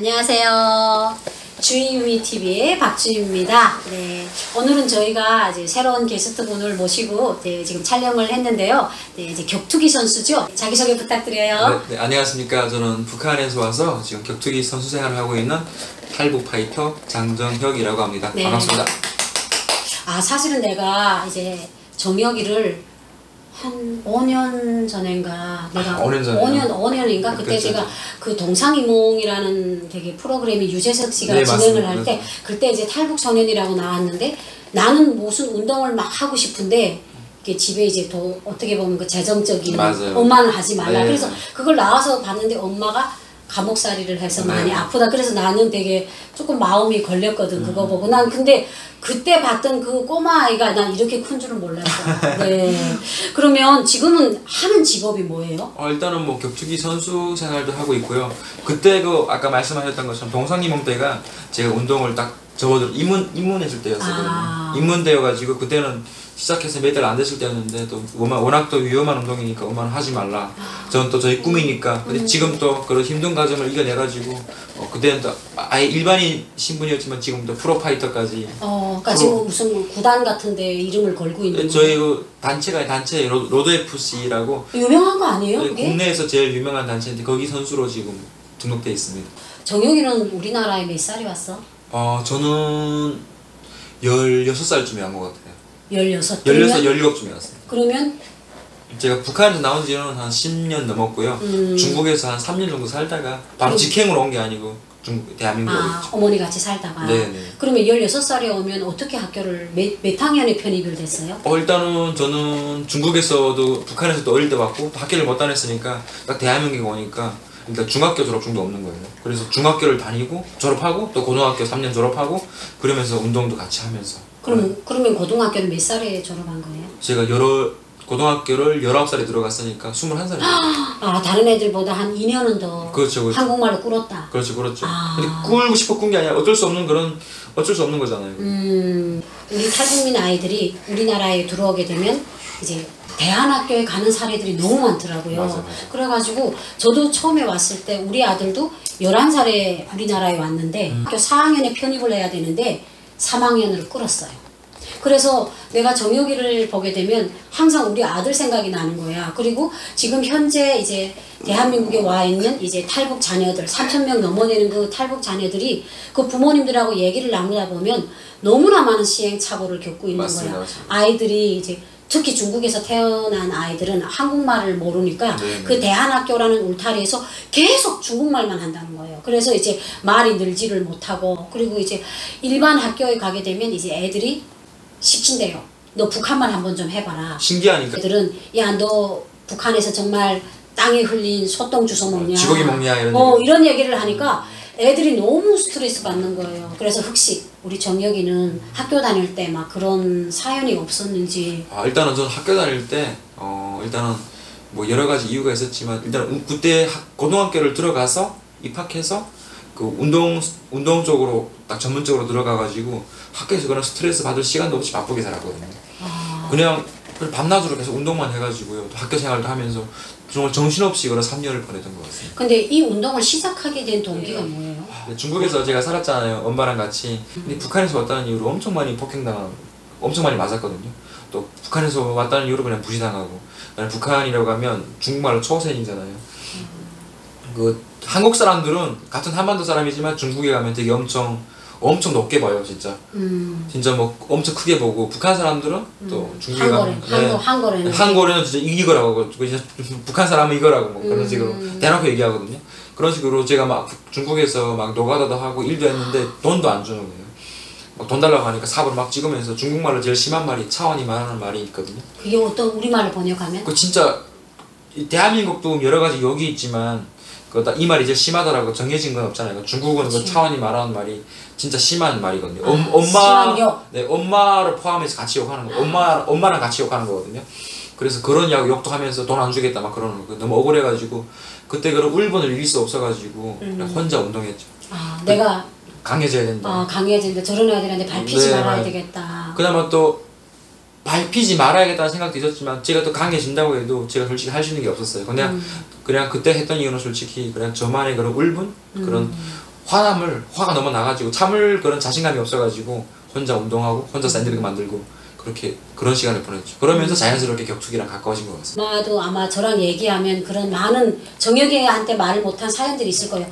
안녕하세요. 주희유미TV의 박주희입니다. 네, 오늘은 저희가 이제 새로운 게스트분을 모시고 지금 촬영을 했는데요. 네, 이제 격투기 선수죠. 자기소개 부탁드려요. 네, 안녕하십니까. 저는 북한에서 와서 지금 격투기 선수 생활을 하고 있는 탈북 파이터 장정혁이라고 합니다. 네. 반갑습니다. 사실은 내가 이제 정혁이를 한 5년 전인가 내가 5년인가 그때 그렇죠. 제가 그 동상이몽이라는 되게 프로그램이 유재석 씨가 네, 진행을 할 때 그때 이제 탈북 소년이라고 나왔는데 나는 무슨 운동을 막 하고 싶은데 이게 집에 이제 또 어떻게 보면 그 재정적인 맞아요. 엄마는 하지 말라. 네. 그래서 그걸 나와서 봤는데 엄마가 감옥살이를 해서 많이 네. 아프다. 그래서 나는 되게 조금 마음이 걸렸거든. 그거 보고. 난 근데 그때 봤던 그 꼬마 아이가 난 이렇게 큰 줄은 몰랐어. 네. 그러면 지금은 하는 직업이 뭐예요? 일단은 뭐 격투기 선수 생활도 하고 있고요. 그때 그 아까 말씀하셨던 것처럼 동상이몽 때가 제가 운동을 딱 접어들 입문했을 때였어요. 입문되어가지고 그때는 시작해서 몇 달 안 됐을 때였는데 또 워낙 또 위험한 운동이니까 엄마는 하지 말라. 저는 또 저희 꿈이니까. 근데 지금 또 그런 힘든 과정을 이겨내가지고 그때는 또 아예 일반인 신분이었지만 지금 또 프로파이터까지. 그러니까 지금 무슨 구단 같은데 이름을 걸고 있는. 저희 그 단체가 단체 로드 FC라고. 유명한 거 아니에요? 그게? 국내에서 제일 유명한 단체인데 거기 선수로 지금 등록돼 있습니다. 정혁이는 우리나라에 몇 살이 왔어? 저는 16살쯤에 한 것 같아요. 16? 17쯤에 왔어요. 그러면? 제가 북한에서 나온 지는 한 10년 넘었고요. 중국에서 한 3년 정도 살다가 바로 직행으로 온 게 아니고 대한민국에 있죠. 어머니 같이 살다가. 네네. 그러면 16살에 오면 어떻게 학교를 몇 학년에 편입을 됐어요? 일단은 저는 중국에서도 북한에서도 어릴 때 왔고 학교를 못 다녔으니까 딱 대한민국에 오니까 일단 중학교 졸업 정도 없는 거예요. 그래서 중학교를 다니고 졸업하고 또 고등학교 3년 졸업하고 그러면서 운동도 같이 하면서. 그러면 고등학교는 몇 살에 졸업한 거예요? 제가 고등학교를 19살에 들어갔으니까 21살이에요. 다른 애들보다 한 2년은 더 그렇죠. 한국말로 꿇었다. 그렇죠. 근데 꿀고 싶어 꾼 게 아니라 어쩔 수 없는 거잖아요. 우리 탈북민 아이들이 우리나라에 들어오게 되면 이제 대안학교에 가는 사례들이 너무 많더라고요. 맞아. 그래가지고 저도 처음에 왔을 때 우리 아들도 11살에 우리나라에 왔는데 학교 4학년에 편입을 해야 되는데 3학년으로 끌었어요. 그래서 내가 정혁이를 보게 되면 항상 우리 아들 생각이 나는 거야. 그리고 지금 현재 이제 대한민국에 와 있는 이제 탈북 자녀들 3,000명 넘어되는 그 탈북 자녀들이 그 부모님들하고 얘기를 나누다 보면 너무나 많은 시행착오를 겪고 있는 맞습니다. 거야. 아이들이 이제 특히 중국에서 태어난 아이들은 한국말을 모르니까 그 대한학교라는 울타리에서 계속 중국말만 한다는 거예요. 그래서 이제 말이 늘지를 못하고 그리고 이제 일반 학교에 가게 되면 이제 애들이 시킨대요. 너 북한말 한번 좀 해봐라. 신기하니까. 애들은 야 너 북한에서 정말 땅에 흘린 소똥 주워 먹냐. 쥐고기 먹냐 이런 얘기를 하니까 애들이 너무 스트레스 받는 거예요. 그래서 혹시 우리 정혁이는 학교 다닐 때 막 그런 사연이 없었는지. 일단은 저는 학교 다닐 때 일단은 뭐 여러 가지 이유가 있었지만 일단 그때 고등학교를 들어가서 입학해서 그 운동 쪽으로 딱 전문적으로 들어가가지고 학교에서 그런 스트레스 받을 시간도 없이 바쁘게 살았거든요. 그냥 밤낮으로 계속 운동만 해가지고요. 또 학교 생활도 하면서 정말 정신없이 그런 3년을 보내던 것 같습니다. 근데 이 운동을 시작하게 된 동기가 뭐예요? 중국에서 제가 살았잖아요. 엄마랑 같이. 근데 북한에서 왔다는 이유로 엄청 많이 엄청 많이 맞았거든요. 또 북한에서 왔다는 이유로 그냥 무시당하고. 북한이라고 하면 중국말로 초센이잖아요. 그 한국 사람들은 같은 한반도 사람이지만 중국에 가면 되게 엄청 높게 봐요, 진짜. 진짜 뭐 엄청 크게 보고 북한 사람들은 또 중국에 가면 한국어는 진짜 이거라고 북한 사람은 이거라고 뭐 그런 식으로 대놓고 얘기하거든요. 그런 식으로 제가 막 중국에서 막 노가다도 하고 일도 했는데 돈도 안 주는 거예요. 막 돈 달라고 하니까 삽을 막 찍으면서 중국말로 제일 심한 말이 차원이 말하는 말이 있거든요. 그게 어떤 우리말로 번역하면? 그 진짜 대한민국도 여러 가지 욕이 있지만 이 말이 제일 심하다라고 정해진 건 없잖아요. 중국은 그 차원이 말하는 말이 진짜 심한 말이거든요. 엄마를 포함해서 같이 욕하는 거. 엄마랑 같이 욕하는 거거든요. 그래서 그런 욕도 하면서 돈 안 주겠다 막 그러는 거. 너무 억울해가지고 그때 그런 울분을 이길 수 없어가지고 그냥 혼자 운동했죠. 내가 강해져야 된다. 강해진다. 저런 애들한테 밟히지 말아야 되겠다. 그나마 또 밟히지 말아야겠다는 생각도 있었지만 제가 또 강해진다고 해도 제가 솔직히 할 수 있는 게 없었어요. 그냥 그때 했던 이유는 솔직히 그냥 저만의 그런 울분 그런 화가 너무 나가지고 참을 그런 자신감이 없어가지고 혼자 운동하고 혼자 샌드백 만들고 그렇게 그런 시간을 보냈죠. 그러면서 자연스럽게 격투기랑 가까워진 것 같습니다. 아마도 아마 저랑 얘기하면 그런 많은 정혁이한테 말을 못한 사연들이 있을 거예요.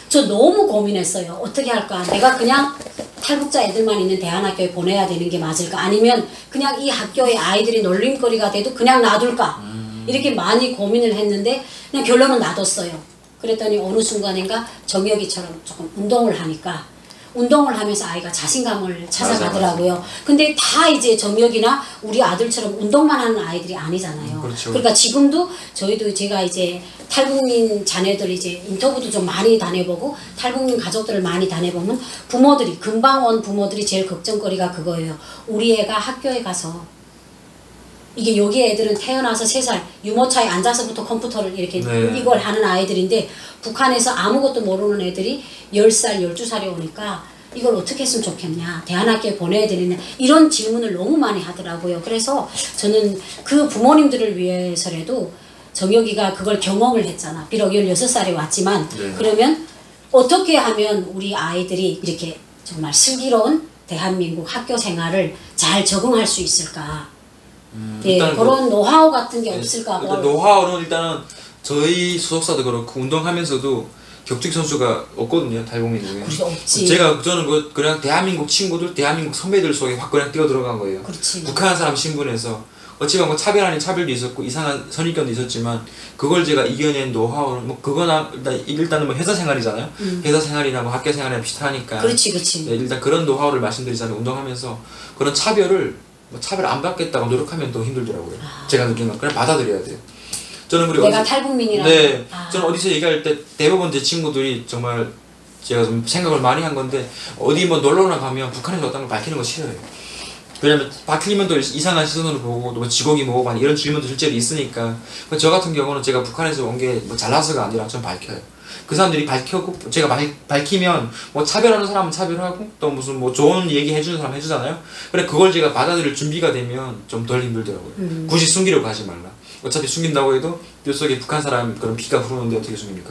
저 너무 고민했어요. 어떻게 할까? 내가 그냥 탈북자 애들만 있는 대안학교에 보내야 되는 게 맞을까? 아니면 그냥 이 학교의 아이들이 놀림거리가 돼도 그냥 놔둘까? 이렇게 많이 고민을 했는데 그냥 결론은 놔뒀어요. 그랬더니 어느 순간인가 정혁이처럼 조금 운동을 하니까 운동을 하면서 아이가 자신감을 찾아가더라고요. 맞아. 근데 다 이제 정혁이나 우리 아들처럼 운동만 하는 아이들이 아니잖아요. 그렇죠. 그러니까 지금도 저희도 제가 이제 탈북민 자녀들 이제 인터뷰도 좀 많이 다녀보고 탈북민 가족들을 많이 다녀보면 부모들이 금방 온 부모들이 제일 걱정거리가 그거예요. 우리 애가 학교에 가서 이게 여기 애들은 태어나서 3살 유모차에 앉아서부터 컴퓨터를 이렇게 이걸 하는 아이들인데 북한에서 아무것도 모르는 애들이 10살, 12살에 오니까 이걸 어떻게 했으면 좋겠냐, 대안학교에 보내야 되느냐 이런 질문을 너무 많이 하더라고요. 그래서 저는 그 부모님들을 위해서라도 정혁이가 그걸 경험을 했잖아. 비록 16살에 왔지만 그러면 어떻게 하면 우리 아이들이 이렇게 정말 슬기로운 대한민국 학교 생활을 잘 적응할 수 있을까. 네, 그런 노하우 같은 게 없을까. 노하우는 일단은 저희 소속사도 그렇고 운동하면서도 격투기 선수가 없거든요. 탈북민 중에. 그렇지, 없지. 저는 그냥 대한민국 친구들, 대한민국 선배들 속에 확 그냥 뛰어 들어간 거예요. 그렇지. 북한 사람 신분에서 어찌보면 뭐 차별 아닌 차별도 있었고 이상한 선입견도 있었지만 그걸 제가 이겨낸 노하우는 뭐 그거나 일단은 뭐 회사 생활이잖아요. 회사 생활이나 뭐 학교 생활이랑 비슷하니까. 그렇지, 그렇지. 네, 일단 그런 노하우를 말씀드리자면 운동하면서 그런 차별을 뭐 차별 안 받겠다고 노력하면 더 힘들더라고요. 제가 느낀 건 그냥 받아들여야 돼요. 저는 그리고 내가 탈북민이라고. 네, 저는 어디서 얘기할 때 대부분 제 친구들이 정말 제가 좀 생각을 많이 한 건데 어디 뭐 놀러나 가면 북한에서 왔다는 걸 밝히는 거 싫어요. 왜냐면 밝히면 또 이상한 시선으로 보고 또 뭐 직업이 뭐고 이런 질문도 실제로 있으니까. 저 같은 경우는 제가 북한에서 온 게 뭐 잘나서가 아니라 전 밝혀요. 그 사람들이 밝히고 제가 밝히면 뭐 차별하는 사람은 차별하고 또 무슨 뭐 좋은 얘기 해주는 사람 해주잖아요. 그래 그걸 제가 받아들일 준비가 되면 좀 덜 힘들더라고요. 굳이 숨기려고 하지 말라. 어차피 숨긴다고 해도 뼛속에 북한 사람 그런 피가 흐르는데 어떻게 숨깁니까?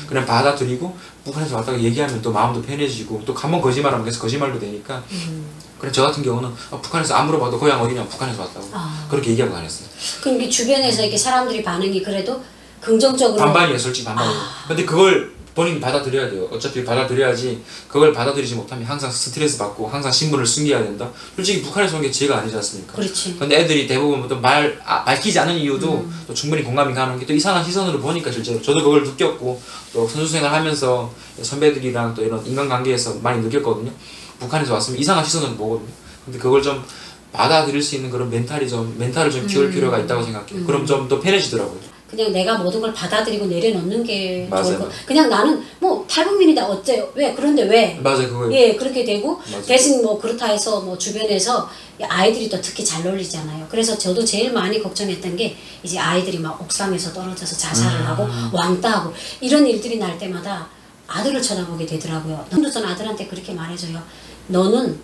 그냥 받아들이고 북한에서 왔다가 얘기하면 또 마음도 편해지고 또 한 번 거짓말하면 계속 거짓말도 되니까. 그래 저 같은 경우는 북한에서 안 물어봐도 고향 어디냐 북한에서 왔다고 그렇게 얘기하고 다녔어요. 그럼 이 주변에서 이렇게 사람들이 반응이 그래도 긍정적으로 반반이에요. 솔직히 반반이에요. 근데 그걸 본인이 받아들여야 돼요. 어차피 받아들여야지. 그걸 받아들이지 못하면 항상 스트레스 받고 항상 신분을 숨겨야 된다. 솔직히 북한에서 온 게 죄가 아니지 않습니까? 그렇지. 근데 애들이 대부분 또 밝히지 않은 이유도 또 충분히 공감이 가는 게 또 이상한 시선으로 보니까 실제로 저도 그걸 느꼈고 또 선수 생활하면서 선배들이랑 또 이런 인간관계에서 많이 느꼈거든요. 북한에서 왔으면 이상한 시선으로 보거든요. 근데 그걸 좀 받아들일 수 있는 그런 멘탈을 좀 키울 필요가 있다고 생각해요. 그럼 좀 더 편해지더라고요. 그냥 내가 모든 걸 받아들이고 내려놓는 게 맞아요. 좋을 거. 그냥 나는 뭐 탈북민이다 어째요? 왜? 그런데 왜? 맞아요, 그거예요. 예, 그렇게 되고 맞아요. 대신 뭐 그렇다 해서 뭐 주변에서 아이들이 또 특히 잘 놀리잖아요. 그래서 저도 제일 많이 걱정했던 게 이제 아이들이 막 옥상에서 떨어져서 자살을 하고 왕따하고 이런 일들이 날 때마다 아들을 쳐다보게 되더라고요. 전 아들한테 그렇게 말해줘요. 너는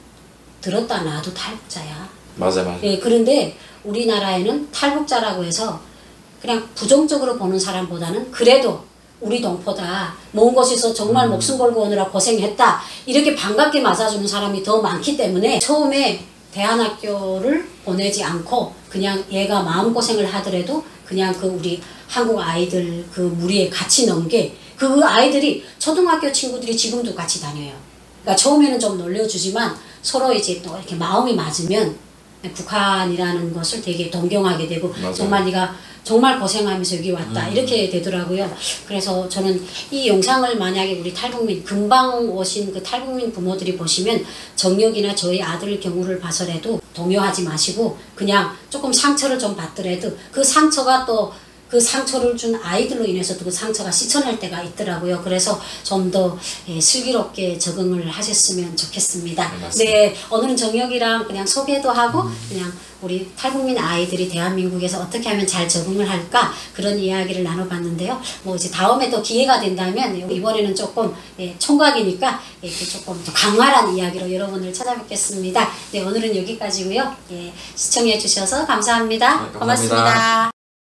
들었다 놔도 탈북자야. 맞아요. 예, 그런데 우리나라에는 탈북자라고 해서 그냥 부정적으로 보는 사람보다는 그래도 우리 동포다. 먼 곳에서 정말 목숨 걸고 오느라 고생했다. 이렇게 반갑게 맞아주는 사람이 더 많기 때문에 처음에 대안학교를 보내지 않고 그냥 얘가 마음고생을 하더라도 그냥 그 우리 한국 아이들 그 무리에 같이 넣은 게 그 아이들이 초등학교 친구들이 지금도 같이 다녀요. 그러니까 처음에는 좀 놀려주지만 서로 이제 또 이렇게 마음이 맞으면 북한이라는 것을 되게 동경하게 되고 맞아요. 정말 네가 정말 고생하면서 여기 왔다 이렇게 되더라고요. 그래서 저는 이 영상을 만약에 우리 탈북민 금방 오신 그 탈북민 부모들이 보시면 정혁이나 저희 아들 경우를 봐서라도 동요하지 마시고 그냥 조금 상처를 좀 받더라도 그 상처가 또 그 상처를 준 아이들로 인해서 그 상처가 씻어낼 때가 있더라고요. 그래서 좀 더 슬기롭게 적응을 하셨으면 좋겠습니다. 네, 오늘은 정혁이랑 그냥 소개도 하고 그냥 우리 탈북민 아이들이 대한민국에서 어떻게 하면 잘 적응을 할까 그런 이야기를 나눠봤는데요. 뭐 이제 다음에 또 기회가 된다면 이번에는 조금 총각이니까 이렇게 조금 더 강활한 이야기로 여러분을 찾아뵙겠습니다. 네, 오늘은 여기까지고요. 시청해 주셔서 감사합니다. 네, 감사합니다. 고맙습니다.